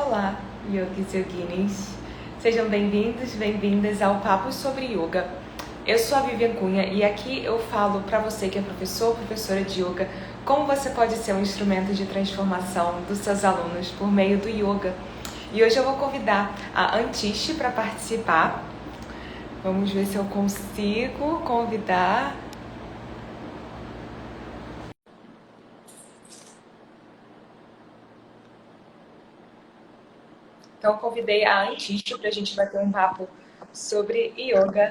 Olá, yogis e yoginis. Sejam bem-vindos, bem-vindas ao Papo sobre Yoga. Eu sou a Vivian Cunha e aqui eu falo para você que é professor ou professora de yoga como você pode ser um instrumento de transformação dos seus alunos por meio do yoga. E hoje eu vou convidar a Antish para participar. Vamos ver se eu consigo convidar. Então, eu convidei a Antish para a gente bater um papo sobre yoga.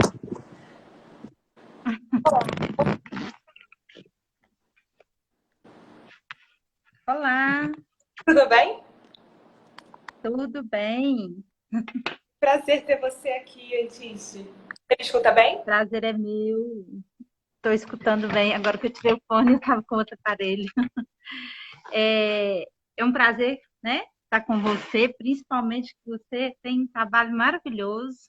Olá, Tudo bem? tudo bem? Prazer ter você aqui, Antish. Você me escuta bem? Prazer é meu. Estou escutando bem. Agora que eu tirei o fone, eu estava com outro aparelho. É um prazer, né, estar com você, principalmente que você tem um trabalho maravilhoso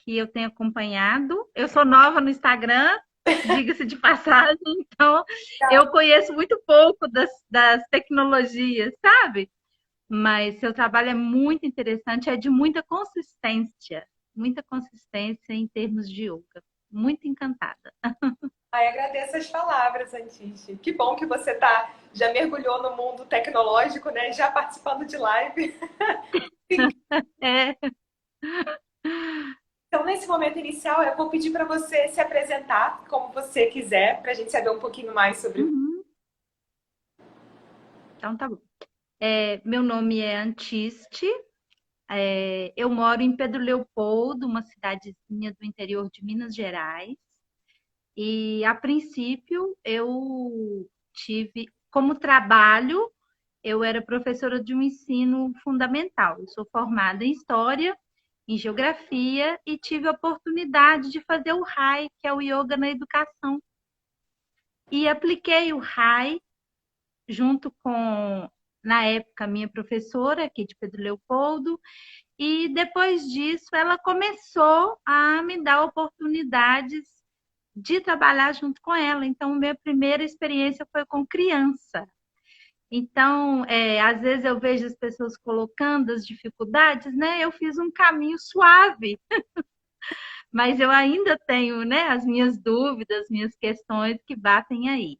que eu tenho acompanhado. Eu sou nova no Instagram, diga-se de passagem, então eu conheço muito pouco das tecnologias, sabe? Mas seu trabalho é muito interessante, é de muita consistência em termos de yoga. Muito encantada. Ai, agradeço as palavras, Antish. Que bom que você já mergulhou no mundo tecnológico, né? Já participando de live. É. Então, nesse momento inicial, eu vou pedir para você se apresentar como você quiser, para a gente saber um pouquinho mais sobre você. Uhum. Então tá bom. Meu nome é Antiste. Eu moro em Pedro Leopoldo, uma cidadezinha do interior de Minas Gerais. E a princípio eu tive como trabalho, eu era professora de um ensino fundamental. Eu sou formada em História, em Geografia e tive a oportunidade de fazer o RAI, que é o Yoga na Educação. E apliquei o RAI junto com, na época, minha professora aqui de Pedro Leopoldo. E depois disso, ela começou a me dar oportunidades de trabalhar junto com ela. Então, minha primeira experiência foi com criança. Então, às vezes eu vejo as pessoas colocando as dificuldades, né? Eu fiz um caminho suave, mas eu ainda tenho, né, as minhas dúvidas, minhas questões que batem aí.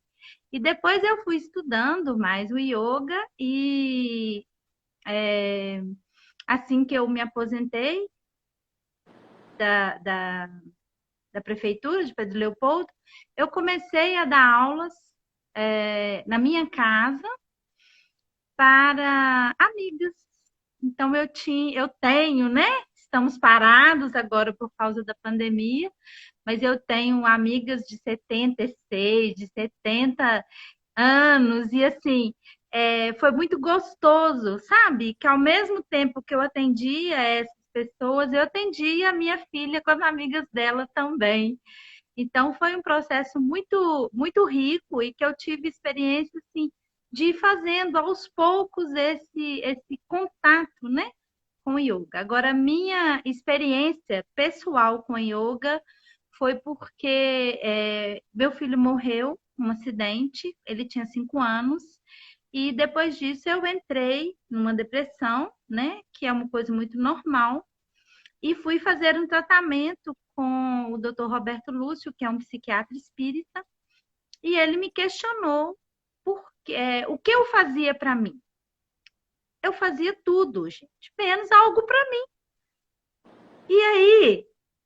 E depois eu fui estudando mais o yoga e assim que eu me aposentei da, da, da prefeitura de Pedro Leopoldo, eu comecei a dar aulas na minha casa para amigas. Então eu tenho, né? Estamos parados agora por causa da pandemia, mas eu tenho amigas de 76, de 70 anos, e assim, foi muito gostoso, sabe? Que ao mesmo tempo que eu atendia essas pessoas, eu atendia a minha filha com as amigas dela também. Então foi um processo muito muito rico e que eu tive experiência assim de ir fazendo aos poucos esse contato, né, com o yoga. Agora minha experiência pessoal com yoga foi porque meu filho morreu num acidente, ele tinha 5 anos, e depois disso eu entrei numa depressão, né, que é uma coisa muito normal, e fui fazer um tratamento com o Dr. Roberto Lúcio, que é um psiquiatra espírita, e ele me questionou o que eu fazia para mim. Eu fazia tudo, gente, menos algo para mim. E aí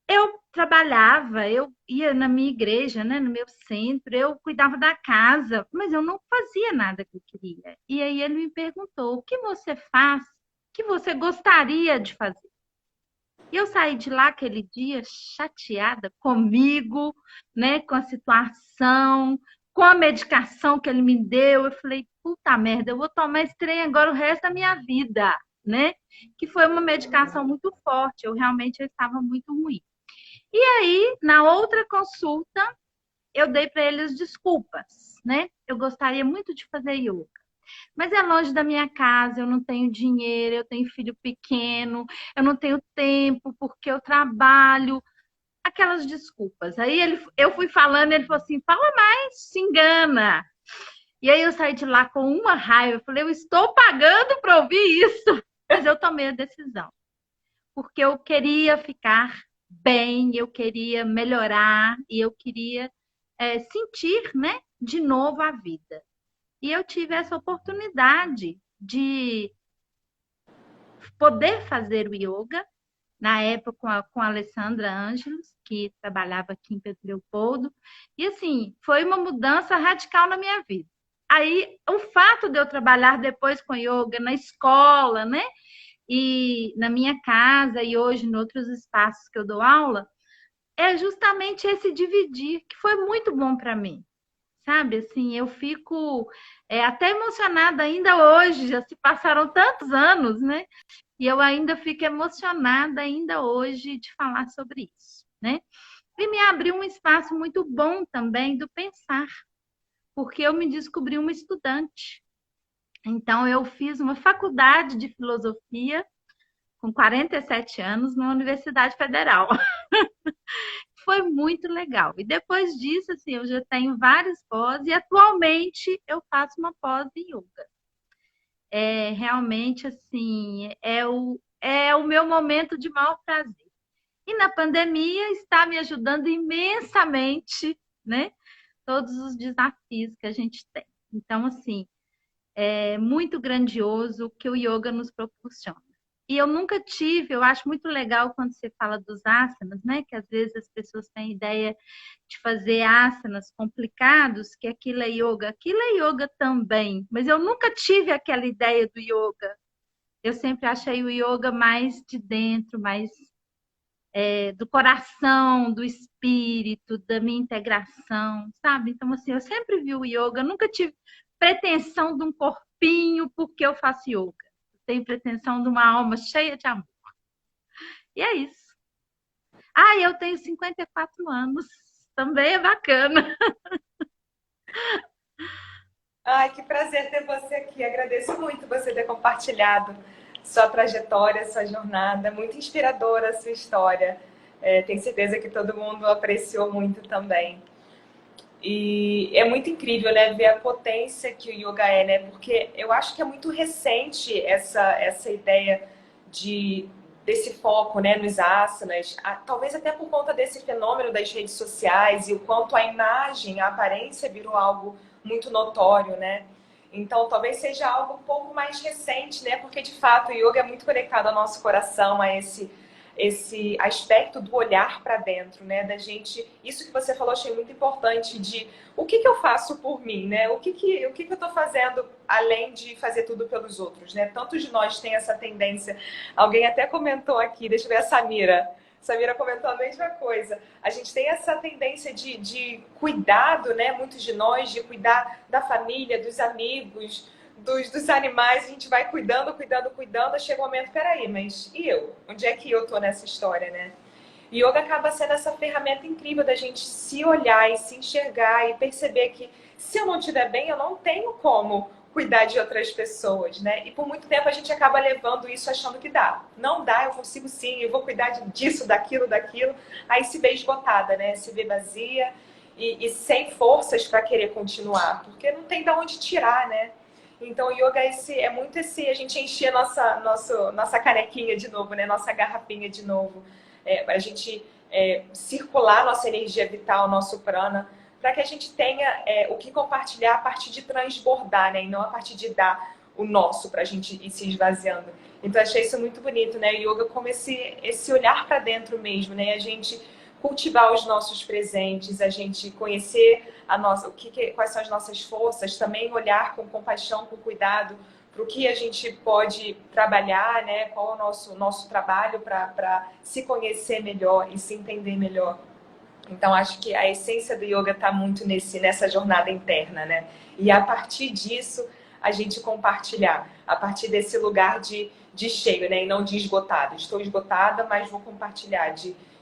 eu trabalhava, eu ia na minha igreja, né, no meu centro, eu cuidava da casa, mas eu não fazia nada que eu queria. E aí ele me perguntou: o que você faz que você gostaria de fazer? E eu saí de lá aquele dia chateada comigo, né, com a situação, com a medicação que ele me deu. Eu falei, puta merda, eu vou tomar esse trem agora o resto da minha vida, né? Que foi uma medicação muito forte, eu estava muito ruim. E aí, na outra consulta, eu dei para ele as desculpas, né? Eu gostaria muito de fazer yoga, mas é longe da minha casa, eu não tenho dinheiro, eu tenho filho pequeno, eu não tenho tempo porque eu trabalho, aquelas desculpas. Aí eu fui falando, ele falou assim: fala mais, se engana. E aí eu saí de lá com uma raiva, eu falei: eu estou pagando para ouvir isso. Mas eu tomei a decisão, porque eu queria ficar bem, eu queria melhorar e eu queria sentir, né, de novo a vida. E eu tive essa oportunidade de poder fazer o yoga, na época com a Alessandra Ângelos, que trabalhava aqui em Pedro Leopoldo. E assim, foi uma mudança radical na minha vida. Aí, o fato de eu trabalhar depois com yoga na escola, né? E na minha casa e hoje em outros espaços que eu dou aula, é justamente esse dividir, que foi muito bom para mim. Sabe, assim, eu fico até emocionada ainda hoje, já se passaram tantos anos, né? E eu ainda fico emocionada ainda hoje de falar sobre isso, né? E me abriu um espaço muito bom também do pensar, porque eu me descobri uma estudante. Então, eu fiz uma faculdade de filosofia com 47 anos numa Universidade Federal. Foi muito legal. E depois disso, assim, eu já tenho várias pós e atualmente eu faço uma pós em yoga. É realmente, assim, é o meu momento de maior prazer. E na pandemia está me ajudando imensamente, né? Todos os desafios que a gente tem. Então, assim, é muito grandioso o que o yoga nos proporciona. E eu nunca tive, eu acho muito legal quando você fala dos asanas, né? Que às vezes as pessoas têm ideia de fazer asanas complicados, que aquilo é yoga. Aquilo é yoga também, mas eu nunca tive aquela ideia do yoga. Eu sempre achei o yoga mais de dentro, mais do coração, do espírito, da minha integração, sabe? Então, assim, eu sempre vi o yoga, eu nunca tive pretensão de um corpinho porque eu faço yoga. Eu tenho pretensão de uma alma cheia de amor. E é isso. Ah, eu tenho 54 anos. Também é bacana. Ai, que prazer ter você aqui. Agradeço muito você ter compartilhado sua trajetória, sua jornada. Muito inspiradora a sua história. Tenho certeza que todo mundo apreciou muito também. E é muito incrível, né, ver a potência que o yoga é, né? Porque eu acho que é muito recente essa ideia desse foco, né, nos asanas. Talvez até por conta desse fenômeno das redes sociais e o quanto a imagem, a aparência virou algo muito notório, né? Então, talvez seja algo um pouco mais recente, né? Porque, de fato, o yoga é muito conectado ao nosso coração, a esse aspecto do olhar para dentro, né? Da gente, isso que você falou, achei muito importante de o que eu faço por mim, né? O que eu estou fazendo além de fazer tudo pelos outros, né? Tantos de nós têm essa tendência. Alguém até comentou aqui, deixa eu ver a Samira. Samira comentou a mesma coisa. A gente tem essa tendência de cuidado, né? Muitos de nós, de cuidar da família, dos amigos, dos animais, a gente vai cuidando, cuidando, cuidando, chega um momento, peraí, mas e eu? Onde é que eu tô nessa história, né? E yoga acaba sendo essa ferramenta incrível da gente se olhar e se enxergar e perceber que se eu não estiver bem, eu não tenho como cuidar de outras pessoas, né? E por muito tempo a gente acaba levando isso achando que dá. Não dá, eu consigo sim, eu vou cuidar disso, daquilo. Aí se vê esgotada, né? Se vê vazia e sem forças para querer continuar, porque não tem de onde tirar, né? Então, o yoga é muito esse, a gente encher nossa canequinha de novo, né? Nossa garrafinha de novo. A gente circular nossa energia vital, nosso prana, para que a gente tenha o que compartilhar a partir de transbordar, né? E não a partir de dar o nosso para a gente ir se esvaziando. Então, achei isso muito bonito, né? O yoga como esse olhar para dentro mesmo, né? A gente cultivar os nossos presentes, a gente conhecer quais são as nossas forças, também olhar com compaixão, com cuidado para o que a gente pode trabalhar, né? Qual é o nosso trabalho para se conhecer melhor e se entender melhor. Então, acho que a essência do yoga está muito nessa jornada interna, né? E a partir disso, a gente compartilhar, a partir desse lugar de cheio, né? E não de esgotado. Estou esgotada, mas vou compartilhar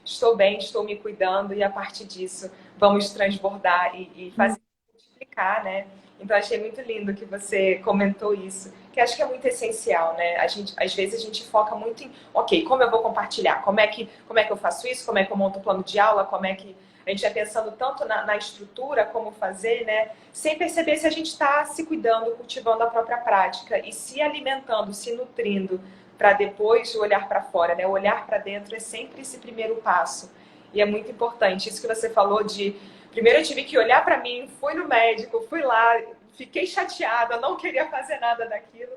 estou bem, estou me cuidando e a partir disso vamos transbordar e fazer multiplicar, né? Então achei muito lindo que você comentou isso, que acho que é muito essencial, né? Às vezes a gente foca muito em, ok, como eu vou compartilhar? Como é que eu faço isso? Como é que eu monto um plano de aula? Como é que a gente vai pensando tanto na estrutura, como fazer, né? Sem perceber se a gente está se cuidando, cultivando a própria prática e se alimentando, se nutrindo para depois o olhar para fora, né? O olhar para dentro é sempre esse primeiro passo. E é muito importante. Isso que você falou de... Primeiro eu tive que olhar para mim, fui no médico, fui lá, fiquei chateada, não queria fazer nada daquilo,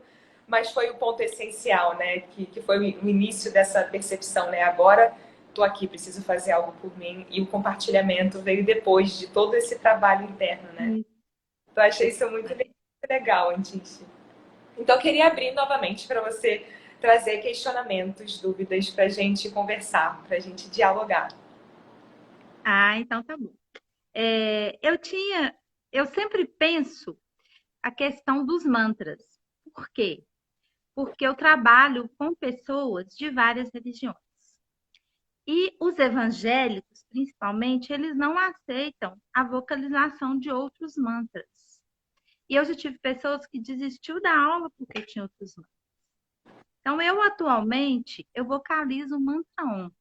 mas foi o ponto essencial, né? Que foi o início dessa percepção, né? Agora estou aqui, preciso fazer algo por mim. E o compartilhamento veio depois de todo esse trabalho interno, né? Então achei isso muito legal, Antiche. Então eu queria abrir novamente para você trazer questionamentos, dúvidas para a gente conversar, para a gente dialogar. Ah, então tá bom. Eu sempre penso a questão dos mantras. Por quê? Porque eu trabalho com pessoas de várias religiões. E os evangélicos, principalmente, eles não aceitam a vocalização de outros mantras. E eu já tive pessoas que desistiu da aula porque tinha outros mantras. Então, eu atualmente, eu vocalizo o mantra Om.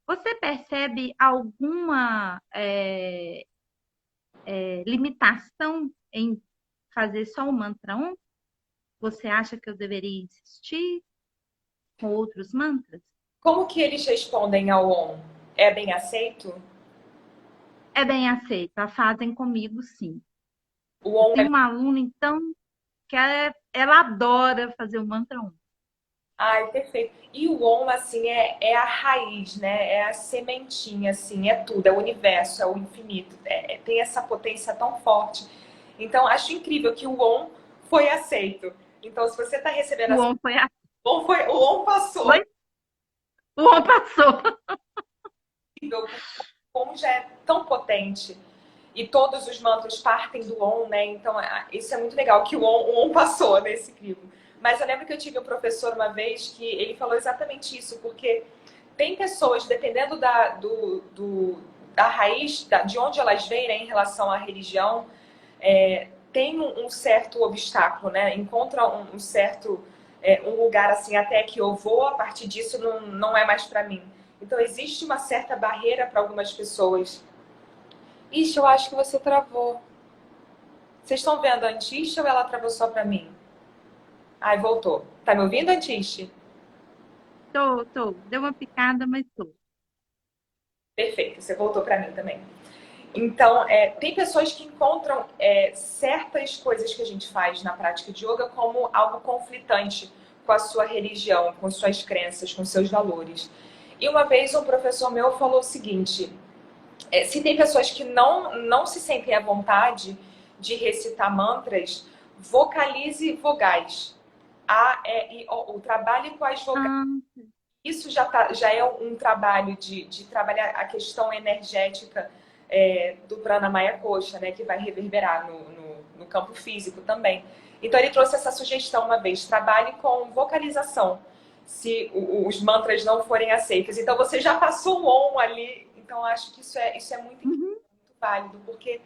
Você percebe alguma limitação em fazer só o mantra Om? Você acha que eu deveria insistir com outros mantras? Como que eles respondem ao ON? É bem aceito? É bem aceito, a fazem comigo sim. O Eu ON tenho uma aluna, então, que ela adora fazer o mantra Om. Ai, perfeito. E o ON, assim, é a raiz, né? É a sementinha, assim, é tudo, é o universo, é o infinito. Tem essa potência tão forte. Então, acho incrível que o ON foi aceito. Então, se você está recebendo O essa... Om foi a... O ON passou. Foi? O Om passou. O ON já é tão potente. E todos os mantras partem do ON, né? Então, isso é muito legal, que o ON passou nesse livro. Mas eu lembro que eu tive um professor uma vez que ele falou exatamente isso, porque tem pessoas, dependendo da raiz, de onde elas vêm, né, em relação à religião, tem um certo obstáculo, né? Encontra um certo um lugar assim, até que eu vou, a partir disso não é mais para mim. Então existe uma certa barreira para algumas pessoas. Ixi, eu acho que você travou. Vocês estão vendo a Antiche ou ela travou só para mim? Ai, voltou. Tá me ouvindo, Antiche? Tô. Deu uma picada, mas tô. Perfeito, você voltou para mim também. Então, tem pessoas que encontram certas coisas que a gente faz na prática de yoga como algo conflitante com a sua religião, com suas crenças, com seus valores. E uma vez um professor meu falou o seguinte: se tem pessoas que não se sentem à vontade de recitar mantras, vocalize vogais. A, E, I, O. Trabalhe com as vogais. Isso já é um trabalho de trabalhar a questão energética do Pranamaya Kosha, né, que vai reverberar no campo físico também. Então ele trouxe essa sugestão uma vez: trabalhe com vocalização, se os mantras não forem aceitos. Então você já passou o OM ali, então acho que isso é muito, muito válido, porque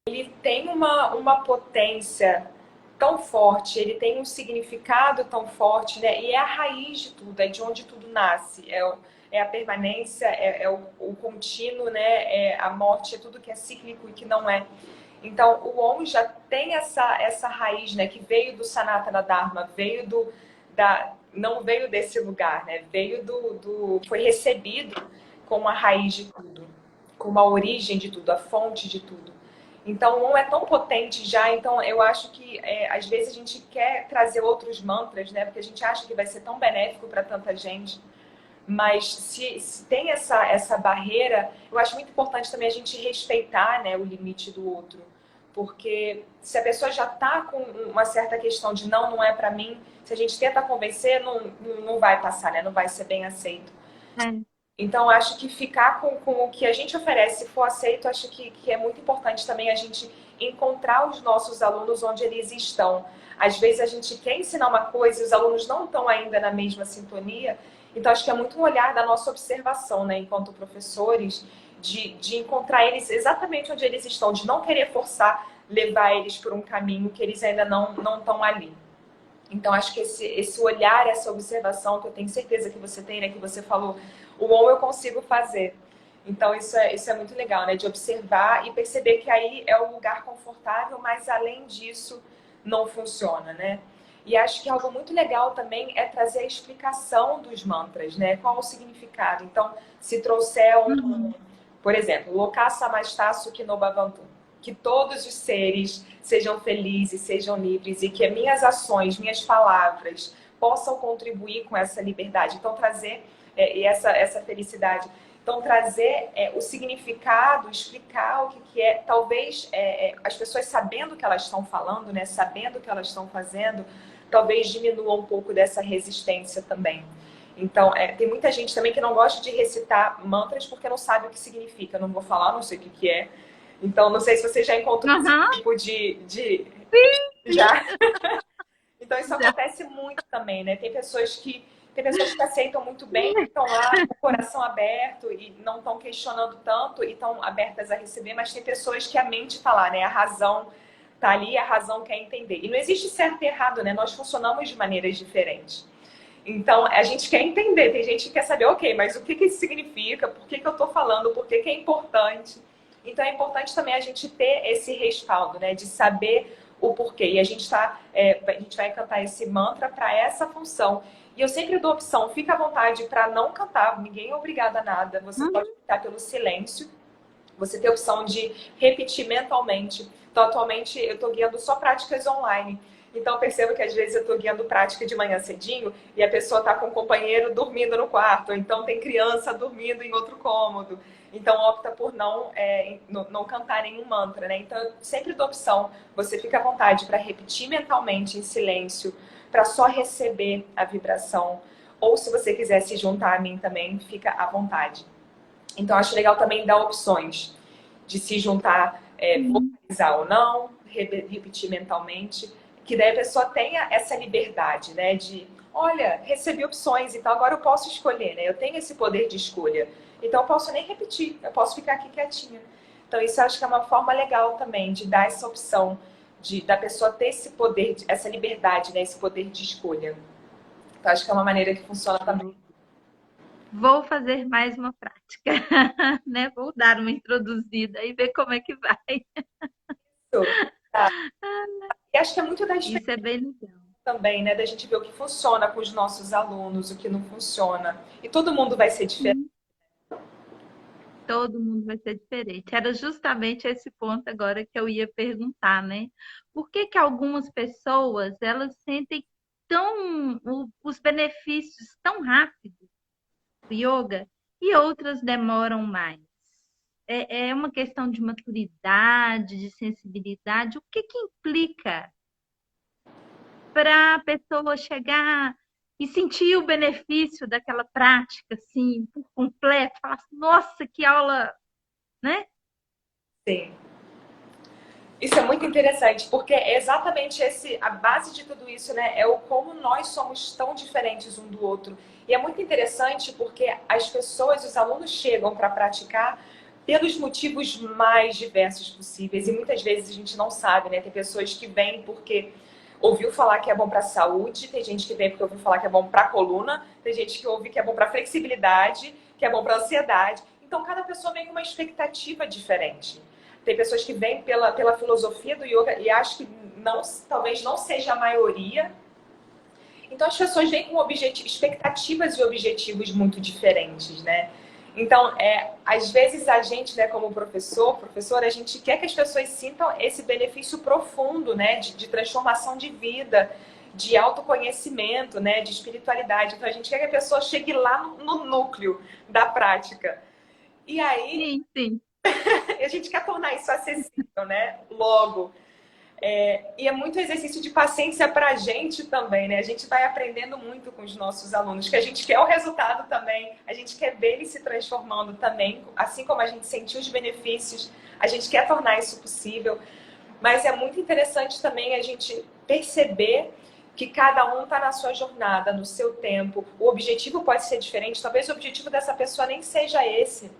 ele tem uma potência tão forte, ele tem um significado tão forte, né? E é a raiz de tudo, é de onde tudo nasce, é a permanência, o contínuo, né? É a morte, é tudo que é cíclico e que não é. Então, o Om já tem essa raiz, né? Que veio do Sanatana Dharma, não veio desse lugar, né? Veio foi recebido como a raiz de tudo, como a origem de tudo, a fonte de tudo. Então, o Om é tão potente já, então eu acho que às vezes a gente quer trazer outros mantras, né? Porque a gente acha que vai ser tão benéfico para tanta gente. Mas se tem essa barreira, eu acho muito importante também a gente respeitar, né, o limite do outro. Porque se a pessoa já está com uma certa questão de não é para mim, se a gente tenta convencer, não vai passar, né? Não vai ser bem aceito. Então, acho que ficar com o que a gente oferece, se for aceito, acho que é muito importante também a gente encontrar os nossos alunos onde eles estão. Às vezes a gente quer ensinar uma coisa e os alunos não estão ainda na mesma sintonia. Então, acho que é muito um olhar da nossa observação, né, enquanto professores, de encontrar eles exatamente onde eles estão, de não querer forçar, levar eles por um caminho que eles ainda não estão ali. Então, acho que esse olhar, essa observação, que eu tenho certeza que você tem, né, que você falou, o OM eu consigo fazer. Então, isso é muito legal, né? De observar e perceber que aí é um lugar confortável, mas além disso, não funciona, né? E acho que algo muito legal também é trazer a explicação dos mantras, né? Qual o significado. Então, se trouxer por exemplo, Loka Samastasu Kinobhavantu, que todos os seres sejam felizes, sejam livres e que as minhas ações, minhas palavras possam contribuir com essa liberdade. Então, trazer essa felicidade. Então, trazer o significado, explicar o que é. Talvez as pessoas sabendo o que elas estão falando, né? Sabendo o que elas estão fazendo, talvez diminua um pouco dessa resistência também. Então, tem muita gente também que não gosta de recitar mantras porque não sabe o que significa. Não vou falar, não sei o que é. Então, não sei se você já encontrou esse tipo de... Já? Então, isso acontece muito também, né? Tem pessoas que aceitam muito bem, que estão lá com o coração aberto e não estão questionando tanto e estão abertas a receber, mas tem pessoas que a mente está lá, né? A razão está ali, a razão quer entender. E não existe certo e errado, né? Nós funcionamos de maneiras diferentes. Então, a gente quer entender, tem gente que quer saber, ok, mas o que isso significa? Por que eu estou falando? Por que é importante? Então, é importante também a gente ter esse respaldo, né? De saber o porquê. E a gente vai cantar esse mantra para essa função. E eu sempre dou opção, fica à vontade para não cantar, ninguém é obrigado a nada. Você pode cantar pelo silêncio. Você tem a opção de repetir mentalmente. Então, atualmente, eu estou guiando só práticas online. Então, eu percebo que às vezes eu estou guiando prática de manhã cedinho e a pessoa está com o companheiro dormindo no quarto. Ou então, tem criança dormindo em outro cômodo. Então, opta por não cantar nenhum mantra, né? Então, eu sempre dou opção. Você fica à vontade para repetir mentalmente em silêncio, para só receber a vibração. Ou, se você quiser se juntar a mim também, fica à vontade. Então, acho legal também dar opções de se juntar, vocalizar ou não, repetir mentalmente, que daí a pessoa tenha essa liberdade, né? De, olha, recebi opções, então agora eu posso escolher, né? Eu tenho esse poder de escolha. Então, eu posso nem repetir, eu posso ficar aqui quietinha. Então, isso eu acho que é uma forma legal também de dar essa opção, da pessoa ter esse poder, essa liberdade, né? Esse poder de escolha. Então, acho que é uma maneira que funciona também. Vou fazer mais uma prática, né? Vou dar uma introduzida e ver como é que vai. Tá. E acho que é muito da experiência. Isso é bem legal. Também, né? Da gente ver o que funciona com os nossos alunos, o que não funciona. E todo mundo vai ser diferente. Todo mundo vai ser diferente. Era justamente esse ponto agora que eu ia perguntar, né? Por que que algumas pessoas, elas sentem os benefícios tão rápido do yoga e outras demoram mais? É uma questão de maturidade, de sensibilidade? O que que implica para a pessoa chegar e sentir o benefício daquela prática, assim, por completo? Falar assim, nossa, que aula, né? Sim. Isso é muito interessante, porque é exatamente a base de tudo isso, né? É o como nós somos tão diferentes um do outro. E é muito interessante porque as pessoas, os alunos chegam para praticar pelos motivos mais diversos possíveis. E muitas vezes a gente não sabe, né? Tem pessoas que vêm porque ouviu falar que é bom para a saúde, tem gente que vem porque ouviu falar que é bom para a coluna, tem gente que ouve que é bom para a flexibilidade, que é bom para a ansiedade. Então, cada pessoa vem com uma expectativa diferente. Tem pessoas que vêm pela filosofia do yoga e acho que talvez não seja a maioria. Então, as pessoas vêm com expectativas e objetivos muito diferentes, né? Então, às vezes a gente, né, como professora, a gente quer que as pessoas sintam esse benefício profundo, né, de transformação de vida, de autoconhecimento, né, de espiritualidade. Então, a gente quer que a pessoa chegue lá no núcleo da prática. E aí, Sim. a gente quer tornar isso acessível, né, logo. E é muito exercício de paciência para a gente também, né? A gente vai aprendendo muito com os nossos alunos, que a gente quer o resultado também, a gente quer ver eles se transformando também, assim como a gente sentiu os benefícios, a gente quer tornar isso possível. Mas é muito interessante também a gente perceber que cada um está na sua jornada, no seu tempo. O objetivo pode ser diferente, talvez o objetivo dessa pessoa nem seja esse.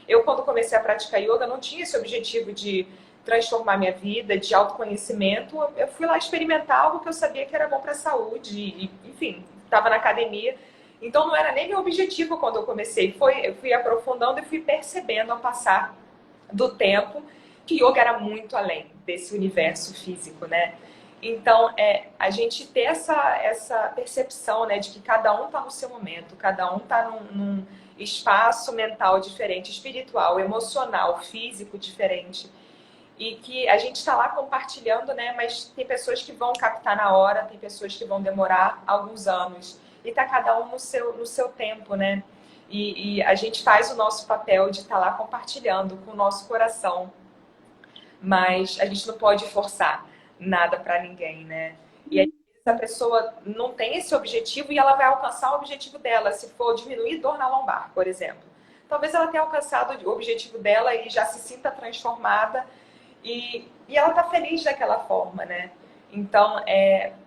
Eu, quando comecei a praticar yoga, não tinha esse objetivo de transformar minha vida, de autoconhecimento. Eu fui lá experimentar algo que eu sabia que era bom para a saúde. E, enfim, estava na academia. Então não era nem meu objetivo quando eu comecei. Eu fui aprofundando e fui percebendo ao passar do tempo que yoga era muito além desse universo físico, né? Então, a gente ter essa percepção, né, de que cada um está no seu momento, cada um está num espaço mental diferente, espiritual, emocional, físico diferente, e que a gente está lá compartilhando, né, mas tem pessoas que vão captar na hora, tem pessoas que vão demorar alguns anos, e está cada um no seu tempo, né? E a gente faz o nosso papel de estar lá compartilhando com o nosso coração, mas a gente não pode forçar nada para ninguém, né? E aí, a pessoa não tem esse objetivo e ela vai alcançar o objetivo dela, se for diminuir dor na lombar, por exemplo. Talvez ela tenha alcançado o objetivo dela e já se sinta transformada e ela está feliz daquela forma, né? Então,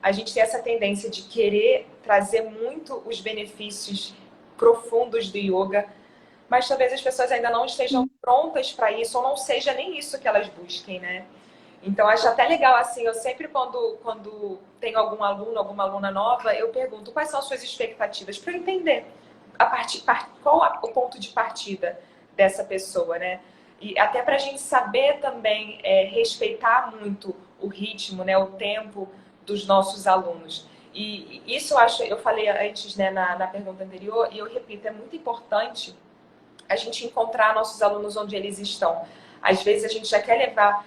a gente tem essa tendência de querer trazer muito os benefícios profundos do yoga, mas talvez as pessoas ainda não estejam prontas para isso, ou não seja nem isso que elas busquem, né? Então, acho até legal, assim, eu sempre quando tenho algum aluno, alguma aluna nova, eu pergunto quais são as suas expectativas, para eu entender qual o ponto de partida dessa pessoa, né? E até para a gente saber também respeitar muito o ritmo, né, o tempo dos nossos alunos. E isso eu falei antes, né, na pergunta anterior, e eu repito, é muito importante a gente encontrar nossos alunos onde eles estão. Às vezes a gente já quer levar,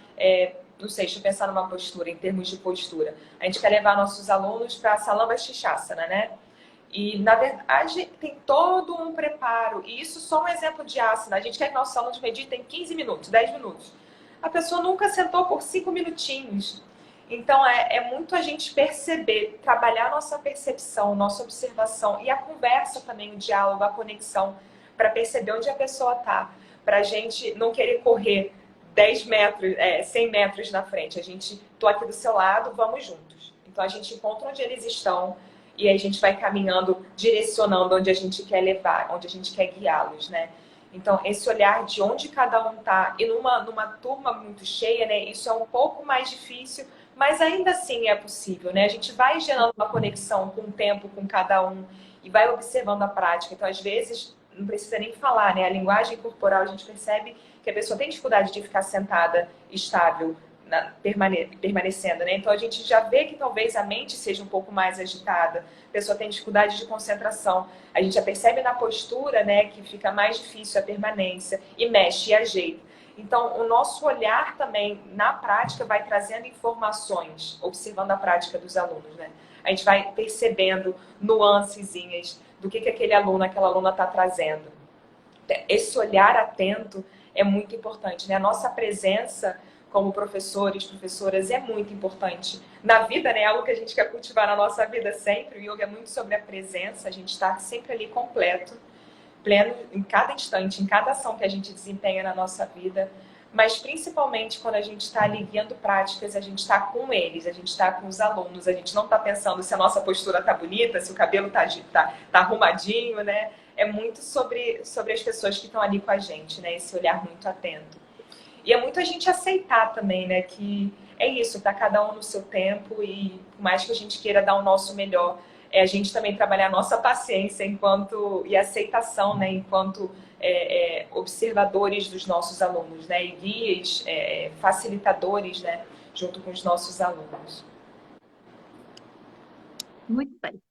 não sei, deixa eu pensar numa postura, em termos de postura. A gente quer levar nossos alunos para a Salamba Shichasana, né? E, na verdade, tem todo um preparo. E isso só um exemplo de asana. A gente quer que nossos alunos meditem 15 minutos, 10 minutos. A pessoa nunca sentou por 5 minutinhos. Então, é muito a gente perceber, trabalhar nossa percepção, nossa observação e a conversa também, o diálogo, a conexão, para perceber onde a pessoa está. Para a gente não querer correr 10 metros, 100 metros na frente. A gente, tô aqui do seu lado, vamos juntos. Então, a gente encontra onde eles estão e aí a gente vai caminhando, direcionando onde a gente quer levar, onde a gente quer guiá-los, né? Então, esse olhar de onde cada um está, e numa turma muito cheia, né? Isso é um pouco mais difícil, mas ainda assim é possível, né? A gente vai gerando uma conexão com o tempo, com cada um, e vai observando a prática. Então, às vezes, não precisa nem falar, né? A linguagem corporal, a gente percebe que a pessoa tem dificuldade de ficar sentada, estável, permanecendo, né? Então a gente já vê que talvez a mente seja um pouco mais agitada, a pessoa tem dificuldade de concentração, a gente já percebe na postura, né, que fica mais difícil a permanência e mexe e ajeita. Então o nosso olhar também na prática vai trazendo informações, observando a prática dos alunos, né? A gente vai percebendo nuancezinhas do que aquele aluno, aquela aluna está trazendo. Esse olhar atento é muito importante, né? A nossa presença como professores, professoras, é muito importante. Na vida, né, é algo que a gente quer cultivar na nossa vida sempre. O yoga é muito sobre a presença, a gente está sempre ali completo, pleno em cada instante, em cada ação que a gente desempenha na nossa vida. Mas principalmente quando a gente está ali guiando práticas, a gente está com eles, a gente está com os alunos, a gente não está pensando se a nossa postura está bonita, se o cabelo tá arrumadinho, né? É muito sobre as pessoas que estão ali com a gente, né? Esse olhar muito atento. E é muito a gente aceitar também, né? Que é isso, tá cada um no seu tempo e por mais que a gente queira dar o nosso melhor, a gente também trabalhar a nossa paciência e aceitação, né? Enquanto observadores dos nossos alunos, né? E guias, facilitadores, né? Junto com os nossos alunos. Muito bem.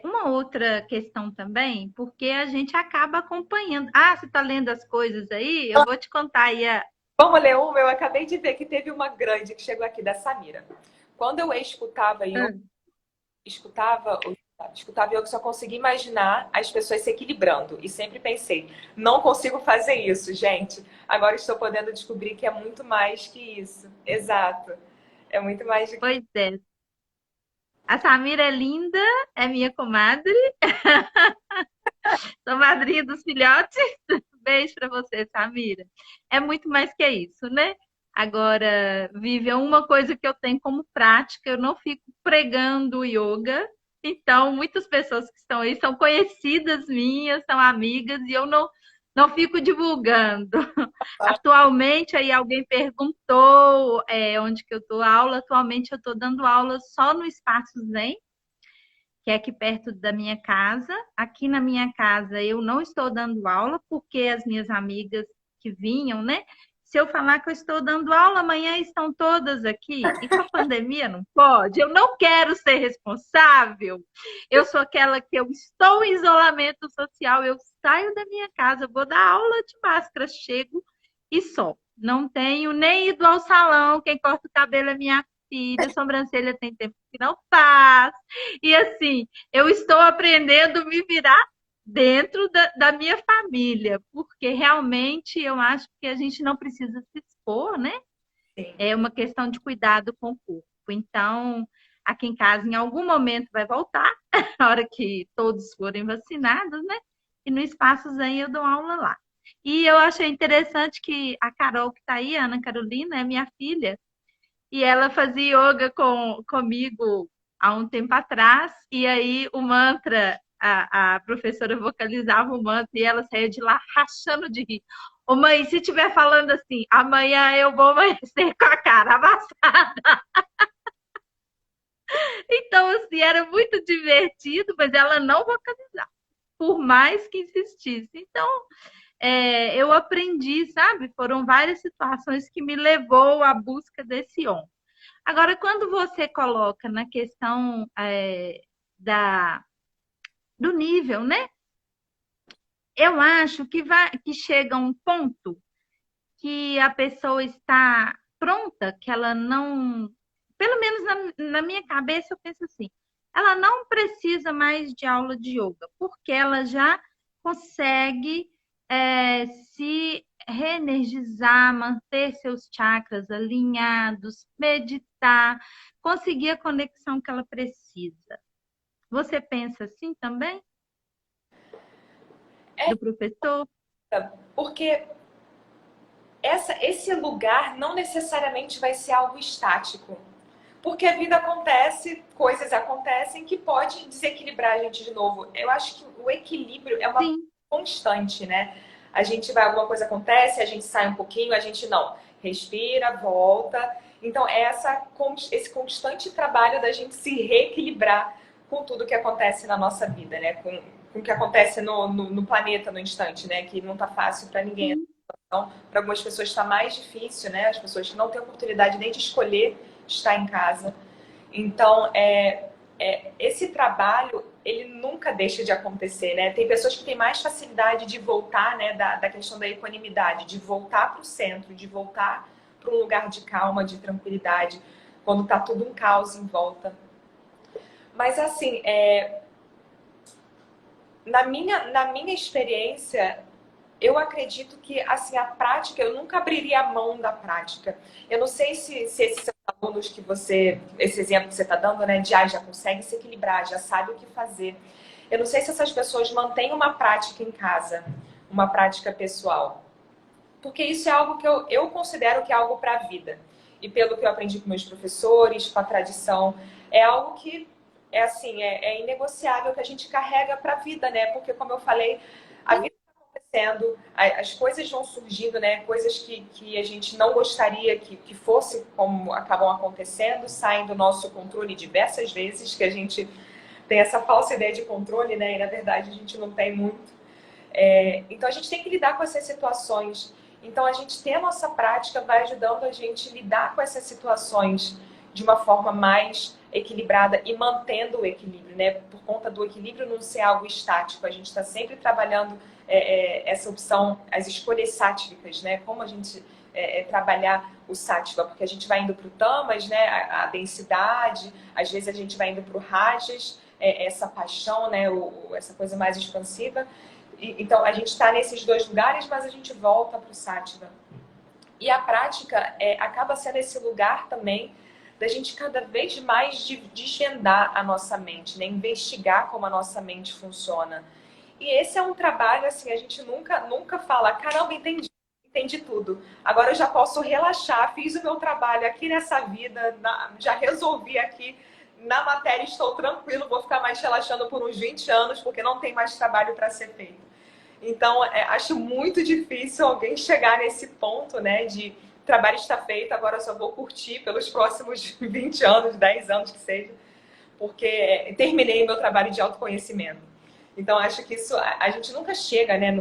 Uma outra questão também, porque a gente acaba acompanhando. Ah, você está lendo as coisas aí? Eu vou te contar aí Vamos ler uma? Eu acabei de ver que teve uma grande que chegou aqui, da Samira. Quando eu escutava eu só conseguia imaginar as pessoas se equilibrando. E sempre pensei, não consigo fazer isso, gente. Agora estou podendo descobrir que é muito mais que isso. Exato. É muito mais do que... Pois é. A Samira é linda, é minha comadre. Sou madrinha dos filhotes. Beijo para você, Samira. É muito mais que isso, né? Agora, Vivi, é uma coisa que eu tenho como prática, eu não fico pregando yoga. Então, muitas pessoas que estão aí são conhecidas minhas, são amigas, e eu não fico divulgando. Atualmente, aí alguém perguntou onde que eu dou aula. Atualmente, eu estou dando aula só no Espaço Zen, que é aqui perto da minha casa. Aqui na minha casa eu não estou dando aula, porque as minhas amigas que vinham, né? Se eu falar que eu estou dando aula, amanhã estão todas aqui. E com a pandemia não pode. Eu não quero ser responsável. Eu sou aquela que eu estou em isolamento social, eu saio da minha casa, vou dar aula de máscara, chego e só. Não tenho nem ido ao salão, quem corta o cabelo é minha filha, sobrancelha tem tempo que não faz. E assim, eu estou aprendendo a me virar dentro da minha família, porque realmente eu acho que a gente não precisa se expor, né? Sim. É uma questão de cuidado com o corpo. Então, aqui em casa, em algum momento vai voltar, na hora que todos forem vacinados, né? E no Espaço Zen eu dou aula lá. E eu achei interessante que a Carol, que está aí, a Ana Carolina, é minha filha, e ela fazia yoga comigo há um tempo atrás, e aí o mantra, a professora vocalizava o mantra e ela saía de lá rachando de rir. Ô mãe, se estiver falando assim, amanhã eu vou amanhecer com a cara amassada. Então, assim, era muito divertido, mas ela não vocalizava, por mais que insistisse. Então, eu aprendi, sabe? Foram várias situações que me levou à busca desse on. Agora, quando você coloca na questão do nível, né? Eu acho que chega um ponto que a pessoa está pronta, que ela não. Pelo menos na minha cabeça, eu penso assim: ela não precisa mais de aula de yoga, porque ela já consegue se reenergizar, manter seus chakras alinhados, meditar, conseguir a conexão que ela precisa. Você pensa assim também? Do professor? Porque esse lugar não necessariamente vai ser algo estático. Porque a vida acontece, coisas acontecem que pode desequilibrar a gente de novo. Eu acho que o equilíbrio é uma Sim. constante, né? A gente vai, alguma coisa acontece, a gente sai um pouquinho, a gente não. Respira, volta. Então, é esse constante trabalho da gente se reequilibrar com tudo que acontece na nossa vida, né? Com o que acontece no planeta no instante, né? Que não tá fácil para ninguém. Então, para algumas pessoas está mais difícil, né? As pessoas que não têm oportunidade nem de escolher estar em casa. Então, esse trabalho, ele nunca deixa de acontecer, né? Tem pessoas que têm mais facilidade de voltar, né? Da questão da equanimidade, de voltar para o centro, de voltar para um lugar de calma, de tranquilidade, quando está tudo um caos em volta. Mas, assim, na minha experiência, eu acredito que, assim, a prática, eu nunca abriria a mão da prática. Eu não sei se esses seus alunos esse exemplo que você está dando, né, de já consegue se equilibrar, já sabe o que fazer. Eu não sei se essas pessoas mantêm uma prática em casa, uma prática pessoal. Porque isso é algo que eu considero que é algo para a vida. E pelo que eu aprendi com meus professores, com a tradição, é algo que é inegociável, que a gente carrega para a vida, né? Porque, como eu falei, a vida as coisas vão surgindo, né? Coisas que a gente não gostaria que fosse como acabam acontecendo, saem do nosso controle diversas vezes, que a gente tem essa falsa ideia de controle, né? E na verdade a gente não tem muito. Então a gente tem que lidar com essas situações. Então a gente ter a nossa prática vai ajudando a gente a lidar com essas situações de uma forma mais equilibrada e mantendo o equilíbrio, né? Por conta do equilíbrio não ser algo estático, a gente está sempre trabalhando essa opção, as escolhas sáttvicas, né? Como a gente trabalhar o sattva, porque a gente vai indo para o tamas, né? A densidade, às vezes a gente vai indo para o rajas, essa paixão, né? Essa coisa mais expansiva. Então a gente está nesses dois lugares, mas a gente volta para o sattva. E a prática acaba sendo esse lugar também da gente cada vez mais desvendar a nossa mente, né? Investigar como a nossa mente funciona. E esse é um trabalho, assim, a gente nunca fala, caramba, entendi tudo. Agora eu já posso relaxar, fiz o meu trabalho aqui nessa vida, já resolvi aqui na matéria, estou tranquilo, vou ficar mais relaxando por uns 20 anos, porque não tem mais trabalho para ser feito. Então, acho muito difícil alguém chegar nesse ponto, né, de trabalho está feito, agora eu só vou curtir pelos próximos 20 anos, 10 anos que seja. porque terminei meu trabalho de autoconhecimento. Então, acho que isso, a gente nunca chega, né,